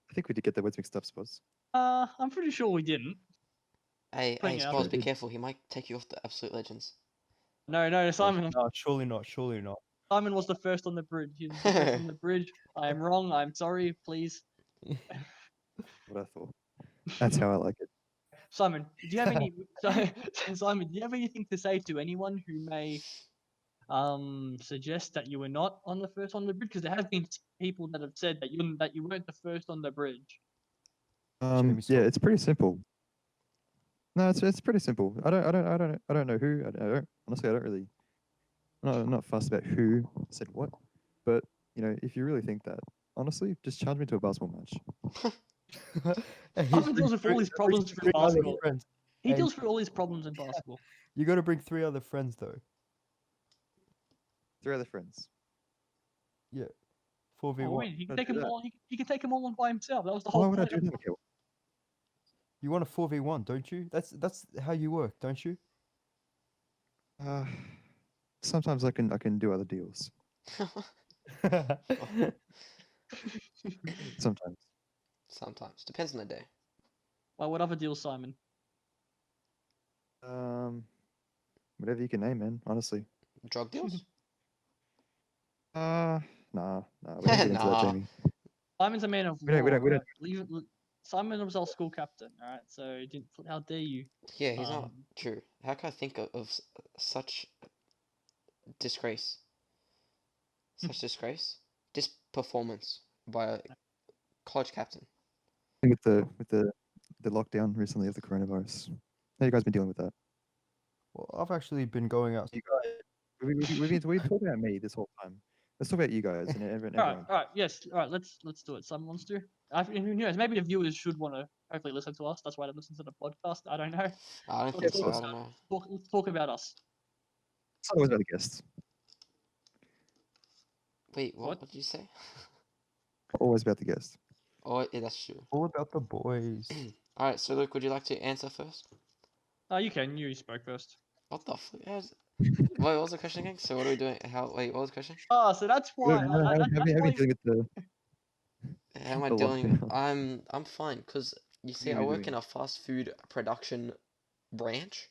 I think we did get the words mixed up, suppose. I'm pretty sure we didn't. Hey, Putting it out Spars, there. be careful. He might take you off the Absolute Legends. No, Simon. No, surely not. Surely not. Simon was the first on the bridge. He was the first on the bridge. I am wrong. I'm sorry. Please, What I thought. That's how I like it. Simon. Do you have any? Simon, do you have anything to say to anyone who may suggest that you were not on the first on the bridge? Because there have been people that have said that you weren't the first on the bridge. Jamie Yeah, Scott. it's pretty simple. No, it's pretty simple. I don't know who. I don't honestly. I don't really. I'm not fussed about who said what, but you know, if you really think that, honestly, just charge me to a basketball match. Hey, Simon deals with all his problems through basketball. friends. He Hey. deals with all his problems in basketball. You got to bring 3 other friends though. 3 other friends. 4v1. Oh, wait, he can Don't take do them that. all. He can take them all on by himself. That was the Why whole would I point. do that, Mikhail? You want a 4v1, don't you? That's how you work, don't you? Sometimes I can do other deals. Sometimes. Sometimes. Depends on the day. Well, what other deal, Simon? Whatever you can name, man. Honestly. Drug deals? Nah. We don't get into that, Nah. Jamie. Simon's a man of We don't- we law. don't- we don't- alright? Simon was our school captain. All right, so how dare you? Yeah, he's not Um, true. How can I think of such disgrace? Such disgrace? Disperformance by a college captain. With the lockdown recently of the coronavirus. How you guys been dealing with that? Well, I've actually been going out. We've been talking about me this whole time. Let's talk about you guys and everyone. All right, yes, all right. Let's do it. Someone wants to. Who knows? Maybe the viewers should want to hopefully listen to us. That's why they listen to the podcast. I don't know. I don't Let's think so. talk, I don't know. let's talk about us. It's always about the guests. Wait, What? what did you say? Always about the guests. Oh, yeah, that's true. All about the boys. All right, so Luke, would you like to answer first? You can. You spoke first. What the fuck? Wait, what was the question again? So what are we doing? Wait, what was the question? Oh, so that's How why. are you dealing with the? How am I The dealing? lockdown. I'm fine, because you see, What I are you work doing? in a fast food production branch,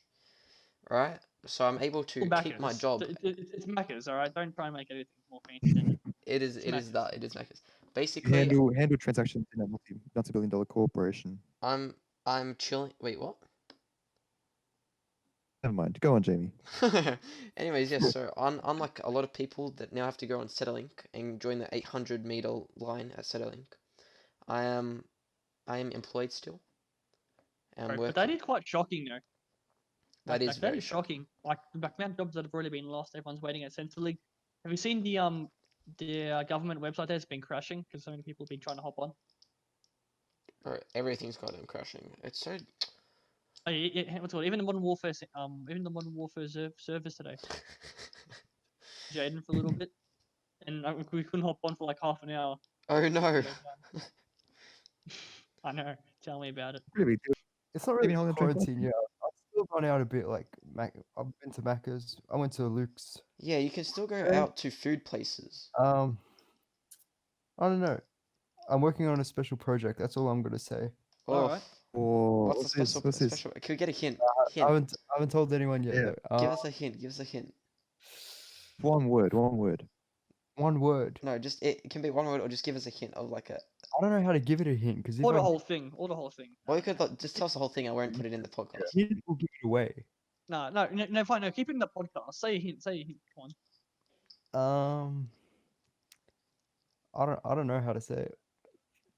right? So I'm able to keep my Macca's. job. It's Macca's, all right. Don't try and make anything more fancy than it. It is Macca's. that. It is Macca's. You Basically, handle transactions in a multi-billion-dollar corporation. I'm chilling. Wait, what? Never mind. Go on, Jamie. Anyways, yes. So unlike a lot of people that now have to go on Centrelink and join the 800-meter line at Centrelink, I am employed still. And Right, working. but that is quite shocking, though. That is That very is shocking. Like the amount of jobs that have already been lost. Everyone's waiting at Centrelink. Have you seen the government website that's been crashing because so many people have been trying to hop on? Bro, everything's got them crashing. It's so. Oh, what's it called? Even the Modern Warfare, servers today. Jaden for a little bit, and we couldn't hop on for like half an hour. Oh no. I know. Tell me about it. Really, It's not Maybe really hold on to it. quarantine yet. I've still gone out a bit. Like I've been to Macca's. I went to Luke's. Yeah, you can still go Okay. out to food places. I don't know. I'm working on a special project. That's all I'm gonna say. Oh, Alright. or what's the special? What's this? Special? Can we get a hint? I haven't told anyone yet. Yeah. Though. Give us a hint. Give us a hint. One word. One word. No, just it can be one word, or just give us a hint of like a. I don't know how to give it a hint because if Or the I whole thing. Or the whole thing. Or you could like, just tell us the whole thing. I won't put it in the podcast. hint will give it away. No, fine. No, keep it in the podcast. Say a hint. Come on. I don't know how to say it.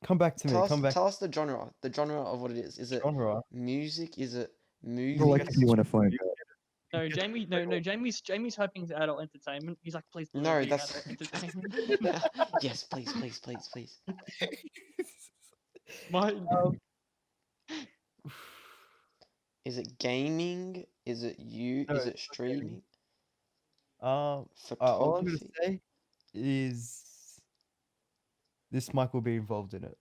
Come back to me. Come back. Tell us the genre. The genre of what it is. Is it Genre. music? Is it Well, like movies? if you want to find out. No, Jamie. No, Jamie's hoping it's adult entertainment. He's like, please. No, be that's. adult entertainment. Yes, please. My. Is it gaming? Is it you? No, Is it it's not gaming. streaming? All I'm gonna Photography? say is this mic will be involved in it.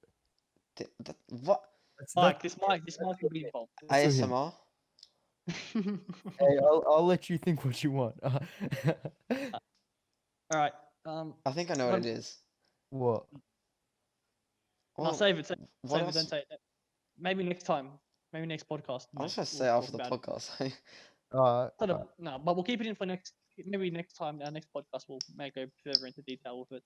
What? Mike, this mic will be involved. That's a hint. ASMR? Hey, I'll let you think what you want. Alright. I think I know what it is. What? I'll Well, save it. what Save it. else? Don't say it. Maybe next time. Maybe next podcast. I was we'll gonna say talk after the about it. podcast. No, but we'll keep it in for next. Maybe next time. Our next podcast we'll go further into detail with it.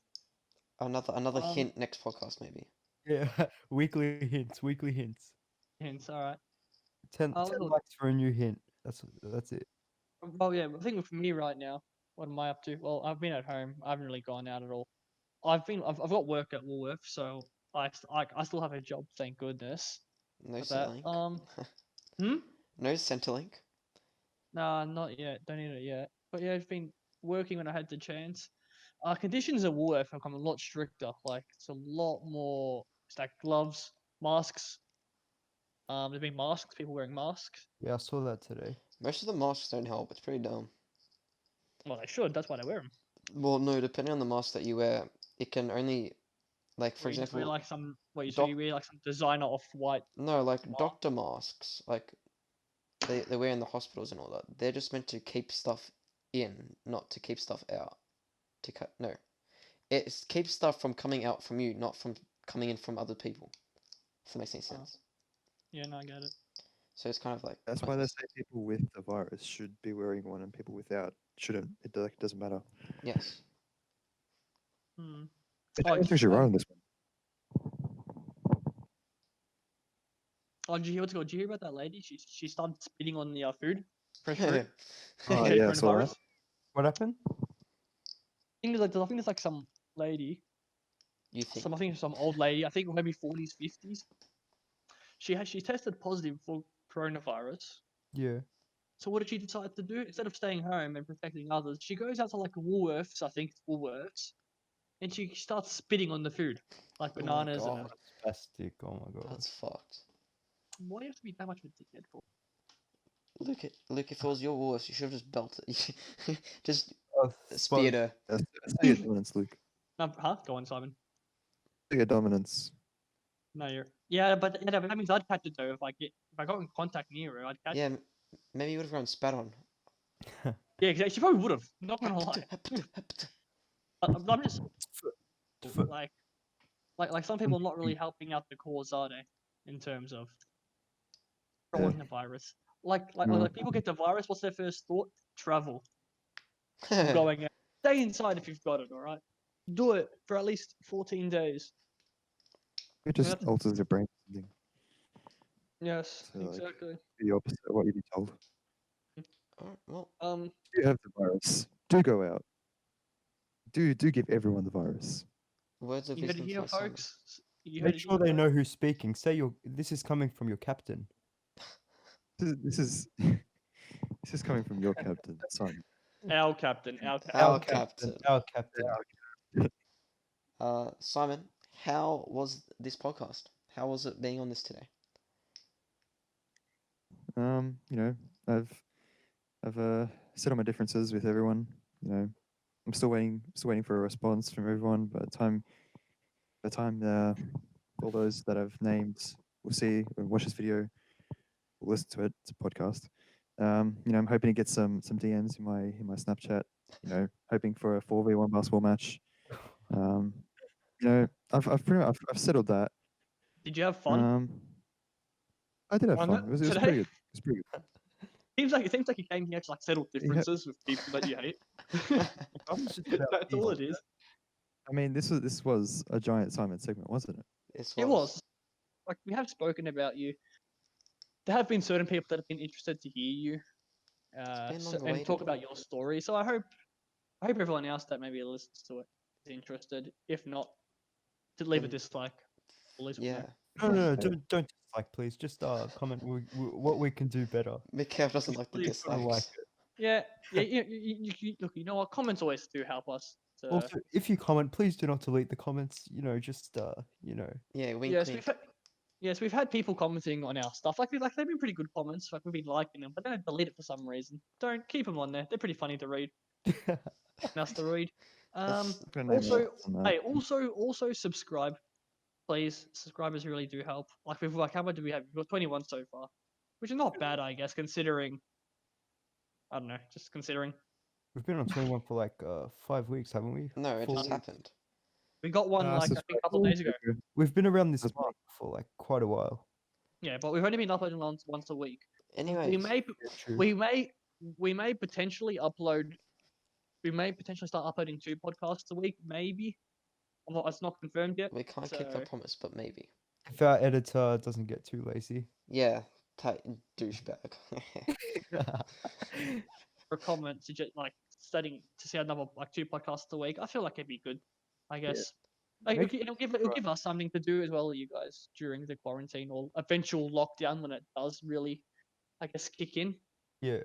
Another hint next podcast maybe. Yeah, weekly hints. Hints. All right. 10 likes for a new hint. That's it. Well, yeah. I think for me right now, what am I up to? Well, I've been at home. I haven't really gone out at all. I've got work at Woolworths, so I still have a job. Thank goodness. No But that, Centrelink. No Centrelink. Nah, not yet. Don't need it yet. But yeah, I've been working when I had the chance. Conditions at Woolworths have become a lot stricter. Like it's a lot more. It's like gloves, masks. There's been masks. People wearing masks. Yeah, I saw that today. Most of the masks don't help. It's pretty dumb. Well, they should. That's why they wear them. Well, no, depending on the mask that you wear, it can only, like for example. You wear like some. So you wear like some designer off-white. No, like doctor masks, like they wear in the hospitals and all that. They're just meant to keep stuff in, not to keep stuff out. It keeps stuff from coming out from you, not from coming in from other people. If that makes any sense. Yeah, no, I get it. So it's kind of like. That's why they say people with the virus should be wearing one and people without shouldn't. It doesn't matter. Yes. I think you're right on this one. Oh, did you hear about that lady? She started spitting on the food. Fresh Yeah. fruit. Oh, yeah, I saw that. Coronavirus. What happened? I think there's like some lady. You think? I think some old lady. I think maybe 40s, 50s. She tested positive for coronavirus. Yeah. So what did she decide to do? Instead of staying home and protecting others, she goes out to like Woolworths. I think it's Woolworths, and she starts spitting on the food, like Oh my bananas. And God. Spastic. Oh my god. That's fucked. why do you have to be that much of a dickhead for? Luke, if it was your wolf, you should have just belted. Just Oh, speared her. Say your dominance, Luke. No, huh? Go on, Simon. Say your dominance. No, you're. Yeah, but that means I'd catch it though. If I got in contact near her, I'd catch. Yeah, maybe you would have gone spat on. Yeah, exactly. She probably would have. Not gonna lie. I'm just like some people not really helping out the cause, are they? In terms of throwing the virus. Like people get the virus. What's their first thought? Travel. Going out. Stay inside if you've got it. All right. Do it for at least 14 days. It just that's- alters your brain. or something. Yes, So, like, exactly. The opposite of what you've been told. Alright, well, If you have the virus, do go out. Do give everyone the virus. words of You heard it wisdom here, from Simon. folks. You heard Make it sure here, they folks. know who's speaking. Say this is coming from your captain. This is this is coming from your captain, Simon. Our captain. Our captain. Our captain. Simon, how was this podcast? How was it being on this today? I've set all my differences with everyone. I'm still waiting for a response from everyone. By the time all those that I've named will see or watch this video, will listen to it. It's a podcast. I'm hoping to get some DMs in my Snapchat. Hoping for a 4v1 basketball match. I've pretty much I've settled that. Did you have fun? I did have On fun. it It was today? pretty good. It was pretty good. It seems like you came here to like settle differences with people that you hate. That's all it is. I mean, this was a giant Simon segment, wasn't it? It was. Like we have spoken about you. There have been certain people that have been interested to hear you been long and awaited. talk about your story. So I hope everyone else that maybe listens to it is interested. If not, to leave a Then- dislike. We'll leave it Yeah. there. No, don't dislike, please. Just comment what we can do better. Mikhail doesn't like the Please don't dislikes. Yeah. Look, you know what? Comments always do help us. To, Also, if you comment, please do not delete the comments. Just Yeah, wink, yes, wink. we've had people commenting on our stuff. Like they've been pretty good comments. Like we've been liking them, but then I delete it for some reason. Don't keep them on there. They're pretty funny to read. Nice to read. That's- I'm gonna name Also, it on that. hey, also subscribe, please. Subscribers really do help. Like how much do we have? We've got 21 so far, which is not bad, I guess, considering. I don't know, just considering. we've been on 21 for like 5 weeks, haven't we? No, it 4 just weeks. happened. We got one I think a couple of days ago. We've been around this That's mark for like quite a while. Yeah, but we've only been uploading once a week. Anyways, True. We may potentially upload. We may potentially start uploading 2 podcasts a week. Maybe. It's not confirmed yet. we can't keep so- that promise, but maybe. If our editor doesn't get too lazy. Yeah, tight douchebag. For comments, just like studying to see another like 2 podcasts a week. I feel like it'd be good. I guess. Like Make- it'll give us something to do as well, you guys, during the quarantine or eventual lockdown when it does really, I guess, kick in. Yeah.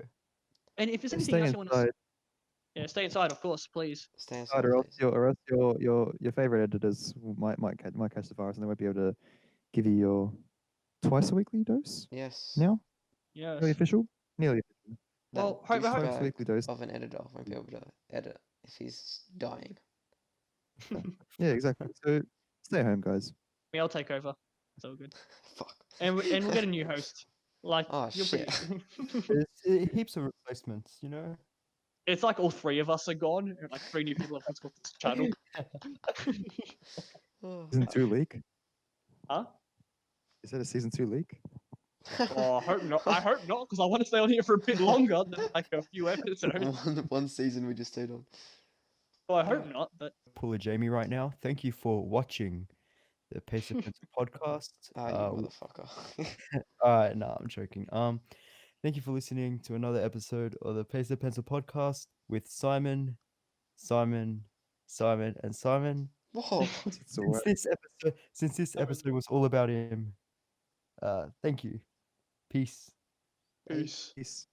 And if there's anything Stay else you want to, inside, stay inside, of course, please. Stay inside, inside, or else please. your favorite editors might catch the virus and they won't be able to give you your twice a weekly dose Yes. now. Yes. Nearly official. Nearly official. That Well, Twice douchebag weekly dose. of an editor won't be able to edit if he's dying. Yeah, exactly. So stay home, guys. I'll take over. It's all good. Fuck. And we'll get a new host. Like Oh, you're shit. pretty. There's heaps of replacements, It's like all 3 of us are gone, and like 3 new people have got this channel. Season 2 leak. Huh? Is that a season 2 leak? Oh, I hope not. I hope not, because I want to stay on here for a bit longer than like a few episodes. one season we just stayed on. Well, I hope not, but Puller Jamie right now. Thank you for watching the Pace of Pencil podcast. Ah, you motherfucker. No, I'm joking. Thank you for listening to another episode of the Pace of Pencil podcast with Simon, and Simon. Whoa. It's all right. Since this episode was all about him, thank you. Peace. peace. Peace.